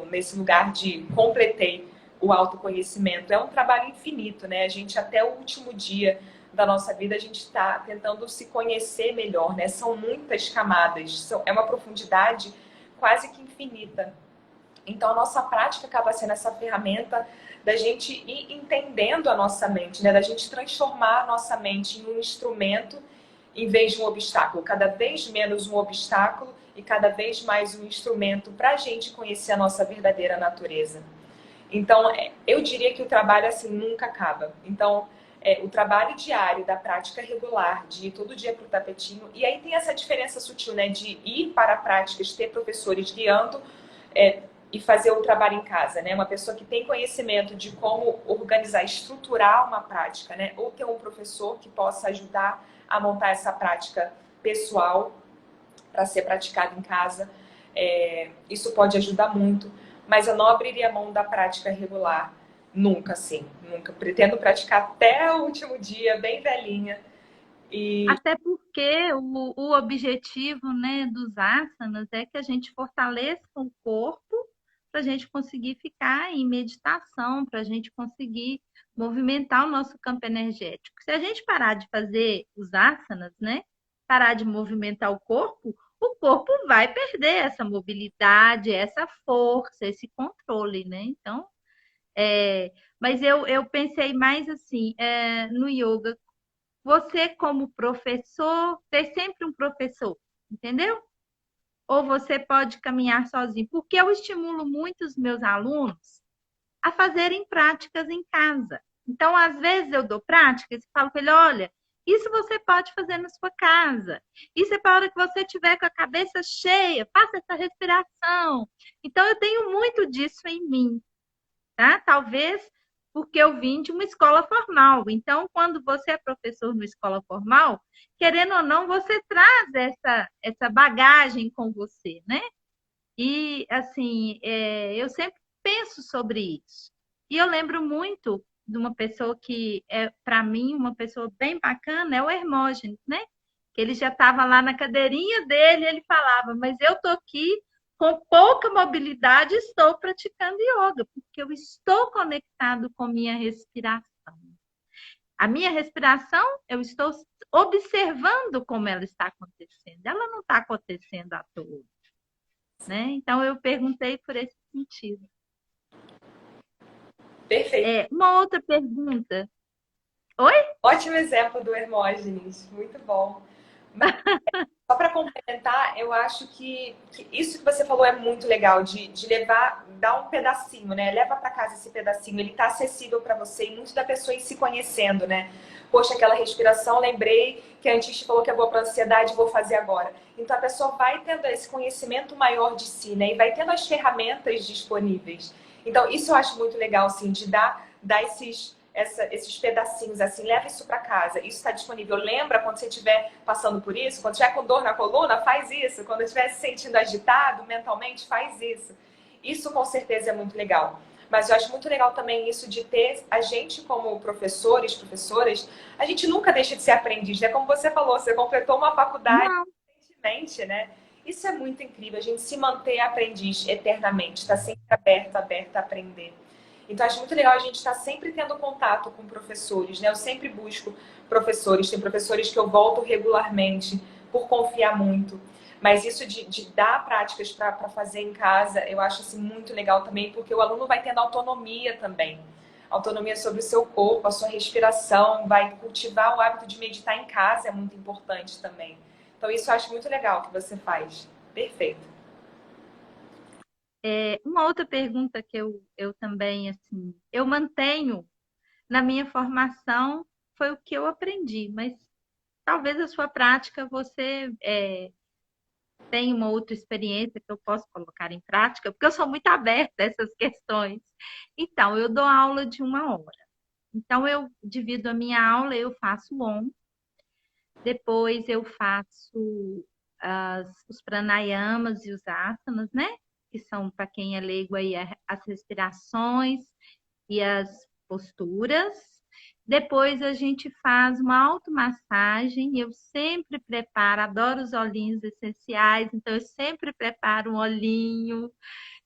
nesse lugar de completei o autoconhecimento. É um trabalho infinito, né? A gente, até o último dia da nossa vida, a gente está tentando se conhecer melhor, né? São muitas camadas, é uma profundidade quase que infinita. Então, a nossa prática acaba sendo essa ferramenta da gente ir entendendo a nossa mente, né? Da gente transformar a nossa mente em um instrumento em vez de um obstáculo. Cada vez menos um obstáculo e cada vez mais um instrumento para a gente conhecer a nossa verdadeira natureza. Então, eu diria que o trabalho assim nunca acaba. Então, o trabalho diário da prática regular, de ir todo dia para o tapetinho, e aí tem essa diferença sutil, né, de ir para práticas, ter professores guiando, e fazer o trabalho em casa, né? Uma pessoa que tem conhecimento de como organizar, estruturar uma prática, né? Ou ter um professor que possa ajudar a montar essa prática pessoal para ser praticada em casa. Isso pode ajudar muito, mas eu não abriria mão da prática regular. Nunca, sim. Nunca. Pretendo praticar até o último dia, bem velhinha. E Até porque o objetivo, né, dos asanas é que a gente fortaleça o corpo para a gente conseguir ficar em meditação, para a gente conseguir movimentar o nosso campo energético. Se a gente parar de fazer os asanas, né, parar de movimentar o corpo vai perder essa mobilidade, essa força, esse controle, né? Então, mas eu pensei mais assim, no yoga, você, como professor, ter sempre um professor, entendeu? Ou você pode caminhar sozinho, porque eu estimulo muito os meus alunos a fazerem práticas em casa. Então, às vezes, eu dou práticas e falo para ele: olha, isso você pode fazer na sua casa. Isso é para a hora que você estiver com a cabeça cheia, faça essa respiração. Então, eu tenho muito disso em mim, tá? Talvez porque eu vim de uma escola formal. Então, quando você é professor numa escola formal, querendo ou não, você traz essa bagagem com você, né? E, assim, eu sempre penso sobre isso. E eu lembro muito de uma pessoa que é, para mim, uma pessoa bem bacana, é o Hermógenes, né? Que ele já estava lá na cadeirinha dele, ele falava, mas eu tô aqui com pouca mobilidade, estou praticando yoga, porque eu estou conectado com minha respiração. A minha respiração, eu estou observando como ela está acontecendo. Ela não está acontecendo à toa, né? Então eu perguntei por esse sentido. perfeito. Uma outra pergunta. Oi? Ótimo exemplo do Hermógenes. Muito bom. Mas, só para complementar, eu acho que isso que você falou é muito legal, de levar, dar um pedacinho, né? Leva para casa esse pedacinho, ele tá acessível para você e muito da pessoa ir se conhecendo, né? Poxa, aquela respiração, lembrei que antes falou que é boa para ansiedade, vou fazer agora. Então a pessoa vai tendo esse conhecimento maior de si, né? E vai tendo as ferramentas disponíveis. Então isso eu acho muito legal, assim, de dar esses pedacinhos, assim, leva isso para casa. Isso está disponível. Lembra quando você estiver passando por isso? Quando estiver com dor na coluna, faz isso. Quando estiver se sentindo agitado mentalmente, faz isso. Isso com certeza é muito legal. Mas eu acho muito legal também isso de ter a gente como professores, professoras, a gente nunca deixa de ser aprendiz, né? Como você falou, você completou uma faculdade Não. recentemente, né? Isso é muito incrível, a gente se manter aprendiz eternamente, está sempre aberto, aberto a aprender. Então, acho muito legal a gente estar sempre tendo contato com professores, né? Eu sempre busco professores, tem professores que eu volto regularmente por confiar muito. Mas isso de dar práticas para fazer em casa, eu acho assim, muito legal também, porque o aluno vai tendo autonomia também. Autonomia sobre o seu corpo, a sua respiração, vai cultivar o hábito de meditar em casa, é muito importante também. Então, isso eu acho muito legal que você faz. Perfeito. Uma outra pergunta que eu também, assim, eu mantenho na minha formação foi o que eu aprendi, mas talvez a sua prática você tenha uma outra experiência que eu posso colocar em prática, porque eu sou muito aberta a essas questões. Então, eu dou aula de 1 hora. Então, eu divido a minha aula, eu faço OM, depois eu faço os pranayamas e os asanas, né? Que são, para quem é leigo, aí, as respirações e as posturas. Depois a gente faz uma automassagem. Eu sempre preparo, adoro os olhinhos essenciais, então eu sempre preparo um olhinho,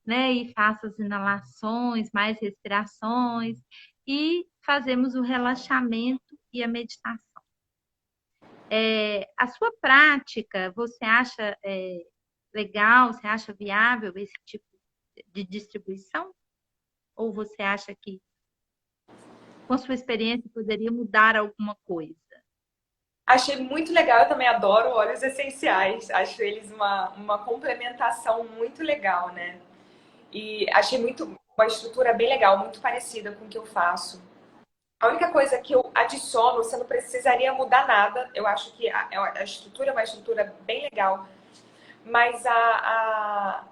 né? E faço as inalações, mais respirações e fazemos o relaxamento e a meditação. A sua prática, você acha legal? Você acha viável esse tipo de distribuição? Ou você acha que, com a sua experiência, poderia mudar alguma coisa? Achei muito legal, eu também adoro óleos essenciais. Acho eles uma complementação muito legal, né? E achei uma estrutura bem legal, muito parecida com o que eu faço. A única coisa que eu adiciono, você não precisaria mudar nada. Eu acho que a estrutura é uma estrutura bem legal, mas a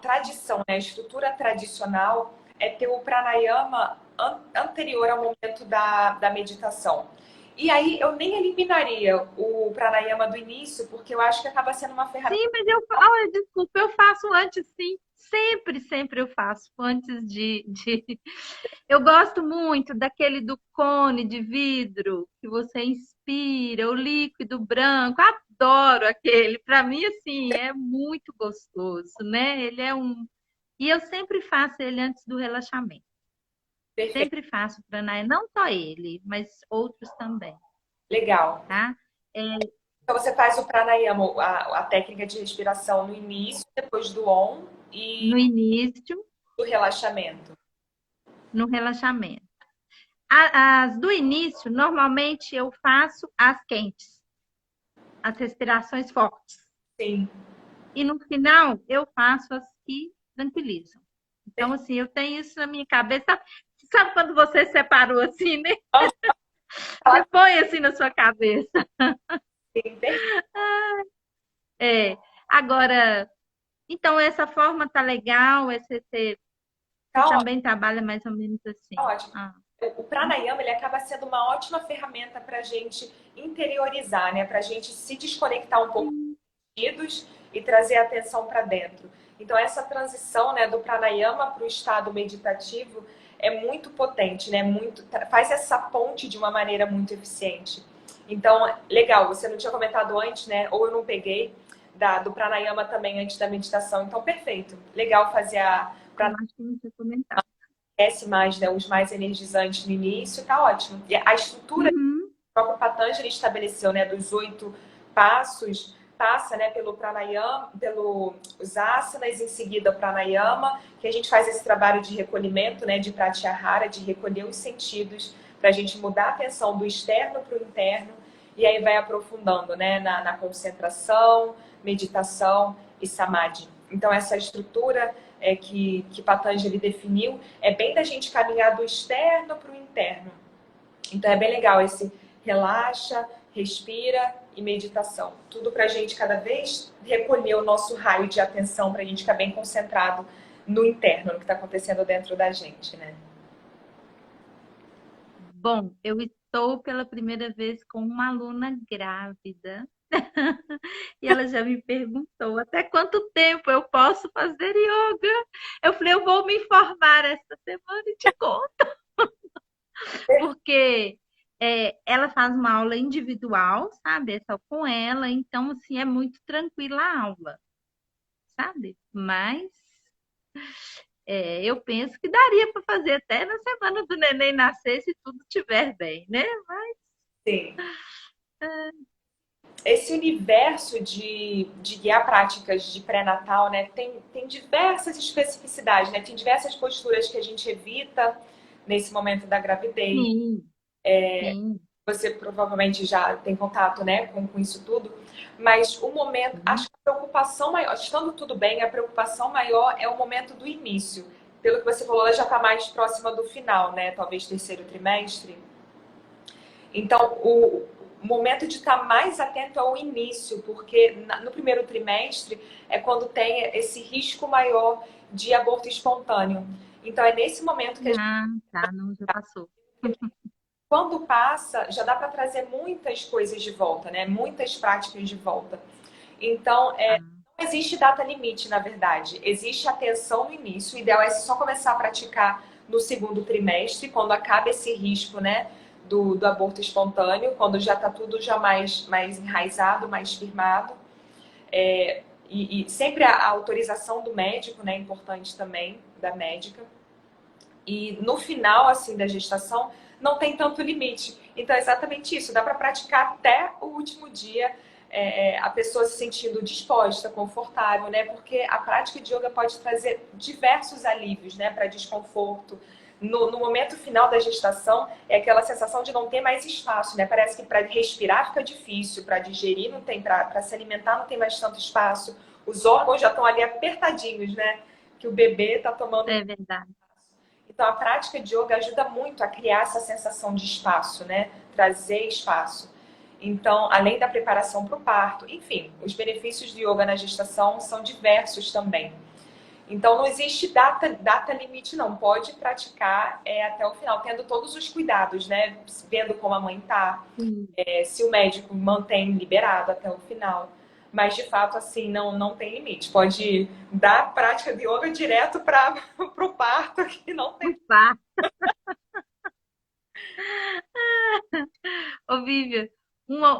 tradição, né? A estrutura tradicional é ter o pranayama anterior ao momento da meditação. E aí eu nem eliminaria o pranayama do início, porque eu acho que acaba sendo uma ferramenta. Sim, mas olha, desculpa, eu faço antes, sim. Sempre, sempre eu faço antes Eu gosto muito daquele do cone de vidro que você inspira, o líquido branco. Adoro aquele. Para mim, assim, é muito gostoso, né? Ele é um. E eu sempre faço ele antes do relaxamento. Perfeito, Sempre faço pranayama, não só ele, mas outros também, legal. tá? É, Então você faz o pranayama, a técnica de respiração no início, depois do on e no início, do relaxamento. no relaxamento. As do início, normalmente eu faço as quentes, as respirações fortes. Sim. E no final, eu faço as que tranquilizam. Então, assim, eu tenho isso na minha cabeça. Sabe quando você separou assim, né? Você põe assim na sua cabeça. Sim, perfeito. É. Agora, então, essa forma tá legal. Você Tá também trabalha mais ou menos assim. ótimo. Ah. O pranayama ele acaba sendo uma ótima ferramenta para a gente interiorizar, né? Para a gente se desconectar um pouco dos sentidos e trazer a atenção para dentro. Então essa transição, né, do pranayama para o estado meditativo é muito potente, né? Faz essa ponte de uma maneira muito eficiente. Então, legal, você não tinha comentado antes, né? Ou eu não peguei do pranayama também antes da meditação. Então, perfeito. Legal fazer a Eu acho que não tinha comentado. desce mais, né, os mais energizantes no início, tá ótimo. E a estrutura que Uhum. o próprio Patanjali estabeleceu, né, dos 8 passos, passa, né, pelo pranayama, pelos asanas, em seguida o pranayama, que a gente faz esse trabalho de recolhimento, né, de pratyahara, de recolher os sentidos, para a gente mudar a atenção do externo para o interno, e aí vai aprofundando, né, na concentração, meditação e samadhi. Então essa estrutura que Patanjali definiu, é bem da gente caminhar do externo para o interno. Então é bem legal esse relaxa, respira e meditação. Tudo para a gente cada vez recolher o nosso raio de atenção, para a gente ficar bem concentrado no interno, no que está acontecendo dentro da gente, né? Bom, eu estou pela primeira vez com uma aluna grávida. E ela já me perguntou até quanto tempo eu posso fazer yoga. Eu falei, eu vou me informar essa semana e te conto. Porque ela faz uma aula individual, sabe? É só com ela, então assim é muito tranquila a aula, sabe? Mas eu penso que daria para fazer até na semana do neném nascer, se tudo estiver bem, né? Sim. Esse universo de guiar práticas de pré-natal, né, tem diversas especificidades, né? Tem diversas posturas que a gente evita nesse momento da gravidez. Sim, sim. Você provavelmente já tem contato, né, com isso tudo, mas o momento, acho que a preocupação maior, estando tudo bem, a preocupação maior é o momento do início. Pelo que você falou, ela já está mais próxima do final, né, talvez terceiro trimestre. Então, o momento de estar mais atento ao início, porque no primeiro trimestre é quando tem esse risco maior de aborto espontâneo. Então, é nesse momento que a gente, Ah, tá, não, já passou. quando passa, já dá para trazer muitas coisas de volta, né? Muitas práticas de volta. Então, Ah, não existe data limite, na verdade. Existe atenção no início. O ideal é só começar a praticar no segundo trimestre, quando acaba esse risco, né, do aborto espontâneo, quando já está tudo já mais enraizado, mais firmado. E sempre a autorização do médico, né, é importante também, da médica. E no final, assim, da gestação, não tem tanto limite. Então, é exatamente isso. Dá para praticar até o último dia, a pessoa se sentindo disposta, confortável, né? Porque a prática de yoga pode trazer diversos alívios, né? Para desconforto. No momento final da gestação, é aquela sensação de não ter mais espaço, né? Parece que para respirar fica difícil, para digerir não tem, para se alimentar não tem mais tanto espaço. Os órgãos já estão ali apertadinhos, né? Que o bebê está tomando. É verdade. Então, a prática de yoga ajuda muito a criar essa sensação de espaço, né? Trazer espaço. Então, além da preparação para o parto, enfim, os benefícios do yoga na gestação são diversos também. Então, não existe data limite, não. Pode praticar até o final, tendo todos os cuidados, né? Vendo como a mãe está, se o médico mantém liberado até o final. Mas, de fato, assim, não tem limite. Pode dar prática de yoga direto para o parto, que não tem. Opa! Ô, Vivian,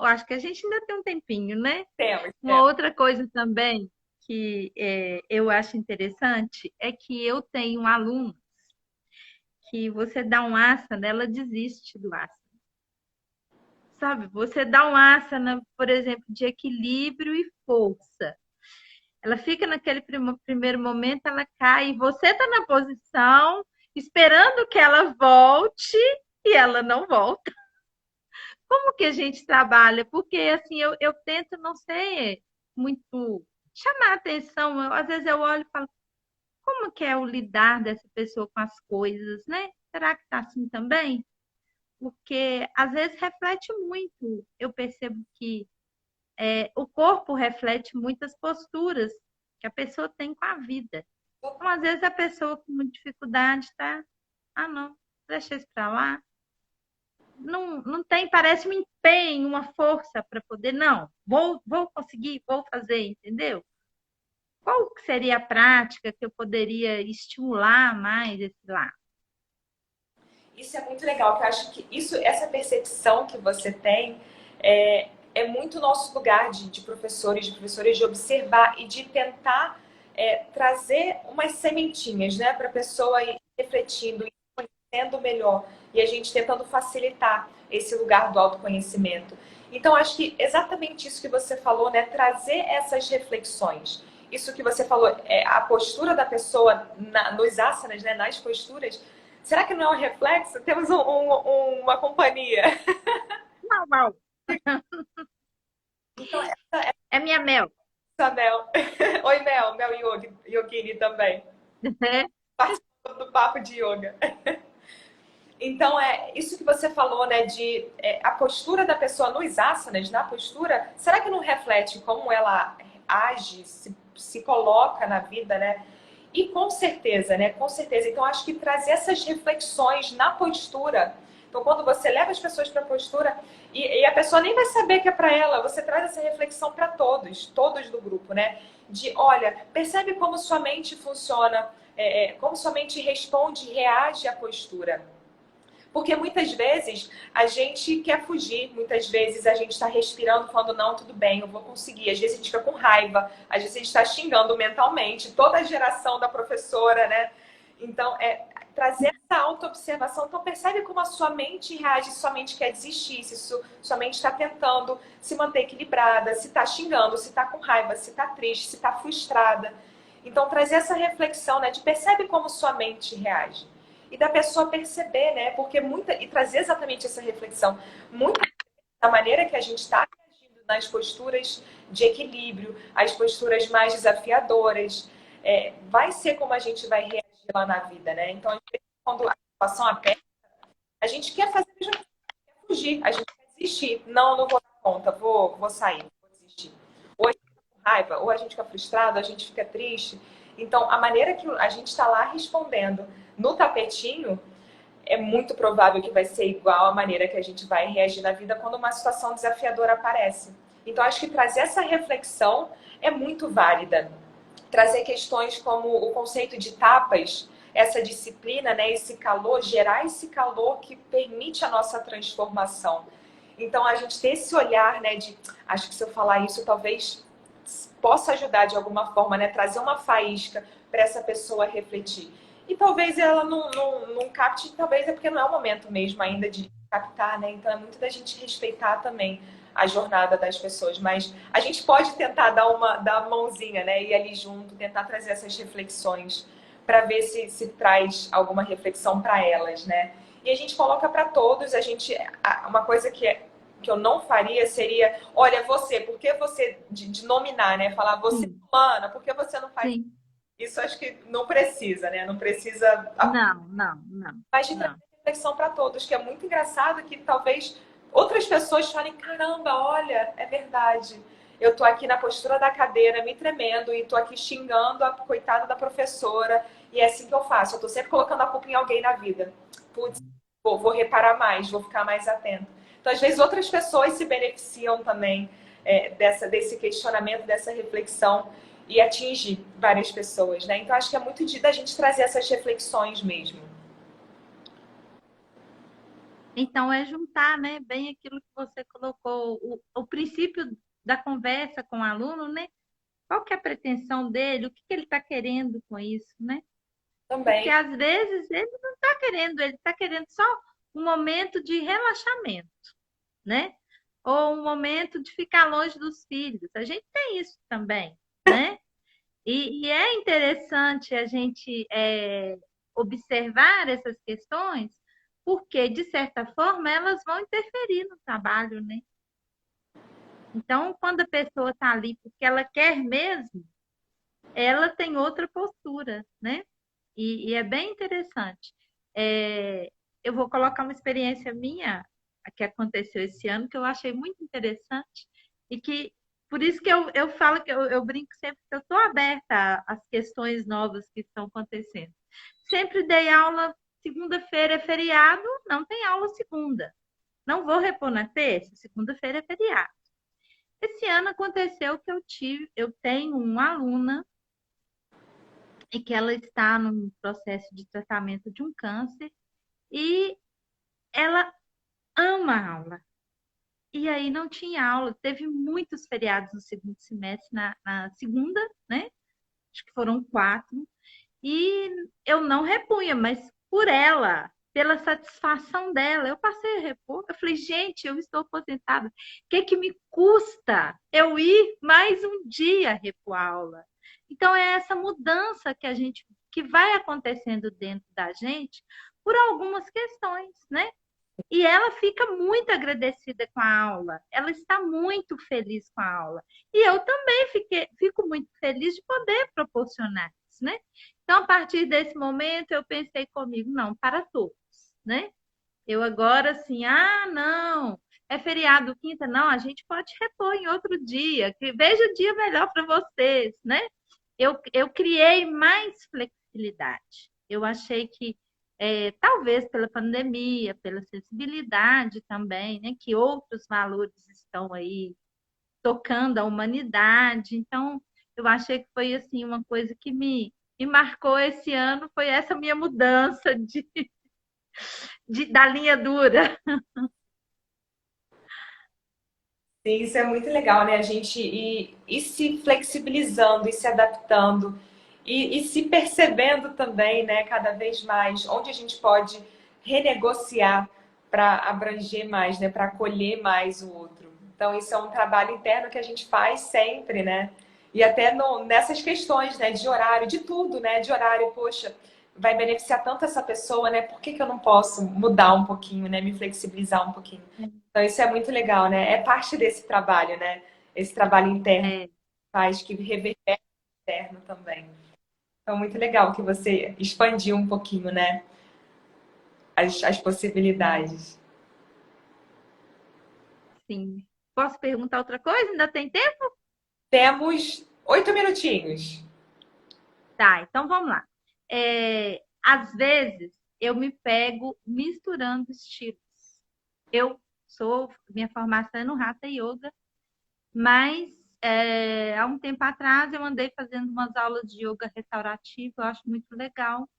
acho que a gente ainda tem um tempinho, né? Temos, Uma outra coisa também que eu acho interessante é que eu tenho um aluno que você dá um asana, ela desiste do asana. Sabe? Você dá um asana, por exemplo, de equilíbrio e força. Ela fica naquele primeiro momento, ela cai, e você está na posição esperando que ela volte e ela não volta. Como que a gente trabalha? Porque assim, eu tento não ser muito chamar atenção. Às vezes eu olho e falo, como que é o lidar dessa pessoa com as coisas, né? Será que está assim também? Porque às vezes reflete muito. Eu percebo que o corpo reflete muitas posturas que a pessoa tem com a vida. Então, às vezes a pessoa com muita dificuldade está, não, deixa isso para lá. Não tem, parece um empenho, uma força para poder, não, vou conseguir, vou fazer, entendeu? Qual seria a prática que eu poderia estimular mais esse lado? Isso é muito legal, que eu acho que essa percepção que você tem é muito nosso lugar de professores, de observar e de tentar trazer umas sementinhas, né, para a pessoa ir refletindo, ir conhecendo melhor e a gente tentando facilitar esse lugar do autoconhecimento. Então, acho que exatamente isso que você falou, né, trazer essas reflexões. Isso que você falou, a postura da pessoa nos asanas, né, nas posturas. Será que não é um reflexo? Temos uma companhia. Não, não. Então, É minha Mel. Mel. Oi, Mel Yogini também. Participando do papo de yoga. Então, isso que você falou, né, de a postura da pessoa nos asanas, na postura, será que não reflete como ela age, se coloca na vida, né? E com certeza, né? Com certeza. Então, acho que trazer essas reflexões na postura. Então, quando você leva as pessoas para a postura e a pessoa nem vai saber que é para ela, você traz essa reflexão para todos do grupo, né? De, olha, percebe como sua mente funciona, como sua mente responde e reage à postura. Porque muitas vezes a gente quer fugir, muitas vezes a gente está respirando, falando, não, tudo bem, eu vou conseguir. Às vezes a gente fica com raiva, às vezes a gente está xingando mentalmente, toda a geração da professora, né? Então, trazer essa autoobservação. Então, percebe como a sua mente reage, se sua mente quer desistir, se sua mente está tentando se manter equilibrada, se está xingando, se está com raiva, se está triste, se está frustrada. Então, trazer essa reflexão, né, de percebe como sua mente reage. E da pessoa perceber, né? Porque e trazer exatamente essa reflexão. Muita da maneira que a gente está reagindo nas posturas de equilíbrio, as posturas mais desafiadoras, vai ser como a gente vai reagir lá na vida, né? Então, quando a situação aperta, a gente quer fazer a mesma coisa, quer fugir, a gente quer desistir. Não vou dar conta, vou sair, vou desistir. Ou a gente fica com raiva, ou a gente fica frustrado, a gente fica triste. Então, a maneira que a gente está lá respondendo no tapetinho, é muito provável que vai ser igual à maneira que a gente vai reagir na vida quando uma situação desafiadora aparece. Então, acho que trazer essa reflexão é muito válida. Trazer questões como o conceito de tapas essa disciplina, né, esse calor, gerar esse calor que permite a nossa transformação. Então, a gente ter esse olhar, né, de, acho que se eu falar isso, talvez possa ajudar de alguma forma, né, trazer uma faísca para essa pessoa refletir. E talvez ela não capte, talvez é porque não é o momento mesmo ainda de captar, né? Então é muito da gente respeitar também a jornada das pessoas. Mas a gente pode tentar dar uma mãozinha, né? Ir ali junto, tentar trazer essas reflexões para ver se traz alguma reflexão para elas, né? E a gente coloca para todos, uma coisa que eu não faria seria, olha, você, por que você, de nominar, né? Falar, você, Sim, humana, por que você não faz sim. isso? Acho que não precisa, né? Não precisa, Não, não, não, mas de trazer não. reflexão para todos, que é muito engraçado que talvez outras pessoas falem, caramba, olha, é verdade. Eu tô aqui na postura da cadeira, me tremendo, e tô aqui xingando a coitada da professora, e é assim que eu faço. Eu tô sempre colocando a culpa em alguém na vida. Putz, vou reparar mais, vou ficar mais atento. Então, às vezes, outras pessoas se beneficiam também desse questionamento, dessa reflexão, e atinge várias pessoas, né? Então, acho que é muito da gente trazer essas reflexões mesmo. Então, é juntar, né, bem aquilo que você colocou, o princípio da conversa com o aluno, né? Qual que é a pretensão dele, o que que ele está querendo com isso, né? Porque Também. às vezes ele não está querendo, ele está querendo só um momento de relaxamento, né? Ou um momento de ficar longe dos filhos. A gente tem isso também, né? E é interessante a gente observar essas questões, porque, de certa forma, elas vão interferir no trabalho, né? Então, quando a pessoa está ali porque ela quer mesmo, ela tem outra postura, né? E é bem interessante. É, eu vou colocar uma experiência minha que aconteceu esse ano que eu achei muito interessante e que por isso que eu falo que eu brinco sempre que eu estou aberta às questões novas que estão acontecendo. Sempre dei aula segunda-feira é feriado, não tem aula segunda. Não vou repor na terça, segunda-feira é feriado. Esse ano aconteceu que eu tenho uma aluna e que ela está num processo de tratamento de um câncer e ela ama a aula. E aí não tinha aula, teve muitos feriados no segundo semestre, na segunda, né? Acho que foram 4. E eu não repunha, mas por ela, pela satisfação dela, eu passei a repor. Eu falei, gente, eu estou aposentada. O que que me custa eu ir mais um dia repor a aula? Então é essa mudança que vai acontecendo dentro da gente por algumas questões, né? E ela fica muito agradecida com a aula, ela está muito feliz com a aula. E eu também fico muito feliz de poder proporcionar isso, né? Então, a partir desse momento, eu pensei comigo, não, para todos, né? Eu agora, assim, não, é feriado quinta, não, a gente pode repor em outro dia, que veja o dia melhor para vocês, né? Eu criei mais flexibilidade. Eu achei que talvez pela pandemia, pela sensibilidade também, né, que outros valores estão aí tocando a humanidade. Então, eu achei que foi assim uma coisa que me marcou esse ano, foi essa minha mudança da linha dura. Sim, isso é muito legal, né? A gente ir se flexibilizando e se adaptando e se percebendo também, né? Cada vez mais, onde a gente pode renegociar para abranger mais, né? Para acolher mais o outro. Então, isso é um trabalho interno que a gente faz sempre, né? E até nessas questões, né? De horário, de tudo, né? De horário, poxa, vai beneficiar tanto essa pessoa, né? Por que que eu não posso mudar um pouquinho, né? Me flexibilizar um pouquinho? Então, isso é muito legal, né? É parte desse trabalho, né? Esse trabalho interno que É, faz, que reverberta o externo também. Então, muito legal que você expandiu um pouquinho, né? As possibilidades. sim. Posso perguntar outra coisa? Ainda tem tempo? Temos 8 minutinhos. Tá, então vamos lá. Às vezes eu me pego misturando estilos. Minha formação é no Hatha Yoga, mas há um tempo atrás eu andei fazendo umas aulas de yoga restaurativo, eu acho muito legal.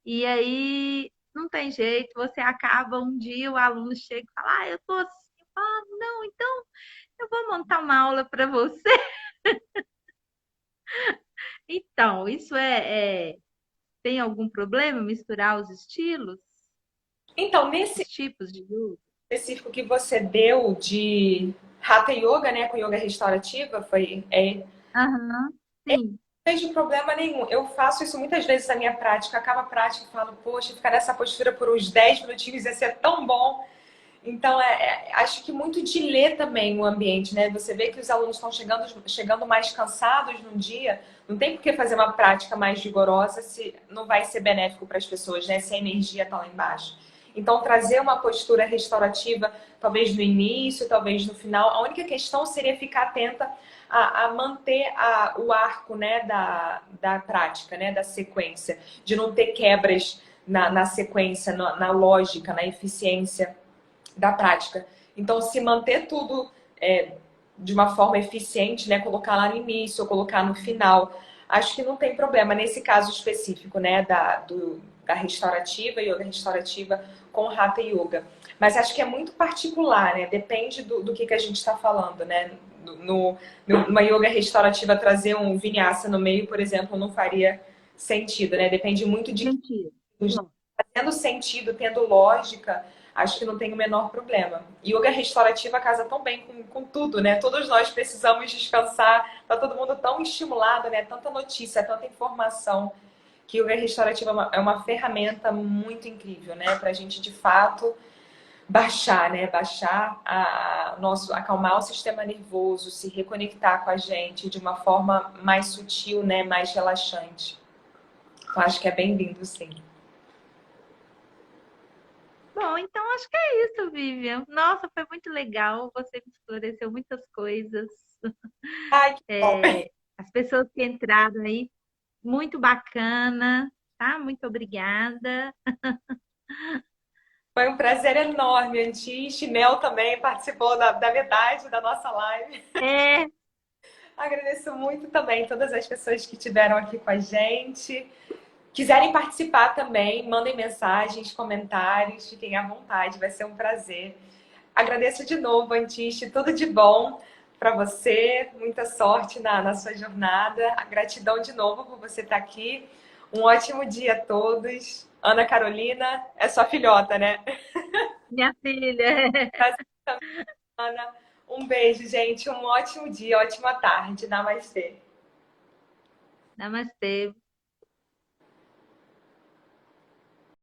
E aí não tem jeito, você acaba um dia, o aluno chega e fala, eu tô assim, eu falo, não, então eu vou montar uma aula para você. Então, isso tem algum problema misturar os estilos, Então, nesse os tipos de yoga? específico que você deu de Hatha Yoga, né, com yoga restaurativa, Aham, sim. não vejo problema nenhum. Eu faço isso muitas vezes na minha prática. Acaba a prática e falo, poxa, ficar nessa postura por uns 10 minutinhos ia ser tão bom. Então, acho que muito de ler também o ambiente, né? Você vê que os alunos estão chegando mais cansados num dia, não tem por que fazer uma prática mais rigorosa se não vai ser benéfico para as pessoas, né? Se a energia está lá embaixo. Então, trazer uma postura restaurativa, talvez no início, talvez no final. A única questão seria ficar atenta a manter o arco, né, da prática, né, da sequência, de não ter quebras na sequência, na lógica, na eficiência da prática. Então, se manter tudo de uma forma eficiente, né, colocar lá no início ou colocar no final, acho que não tem problema. Nesse caso específico, né, da restaurativa, yoga restaurativa com Hatha Yoga. Mas acho que é muito particular, né? Depende do que a gente está falando, né? Numa yoga restaurativa, trazer um vinyasa no meio, por exemplo, não faria sentido, né? Depende muito de Gentil. tendo sentido, tendo lógica, acho que não tem o menor problema. Yoga restaurativa casa tão bem com tudo, né? Todos nós precisamos descansar, tá todo mundo tão estimulado, né? Tanta notícia, tanta informação, que yoga restaurativa é uma ferramenta muito incrível, né? Pra gente, de fato, baixar, né? Baixar acalmar o sistema nervoso, se reconectar com a gente de uma forma mais sutil, né? Mais relaxante. Eu acho que é bem-vindo, sim. Bom, então acho que é isso, Vivian. Nossa, foi muito legal. Você me esclareceu muitas coisas. Ai, que bom. As pessoas que entraram aí, muito bacana, tá? Muito obrigada. Foi um prazer enorme, Antis. Mel também participou da metade da nossa live. É, Agradeço muito também todas as pessoas que estiveram aqui com a gente. Quiserem participar também, mandem mensagens, comentários, fiquem à vontade, vai ser um prazer. Agradeço de novo, Antis, tudo de bom para você, muita sorte na sua jornada. A gratidão de novo por você estar aqui. Um ótimo dia a todos. Ana Carolina, é sua filhota, né? minha filha. Ana, um beijo, gente. Um ótimo dia, ótima tarde. Namastê. Namastê.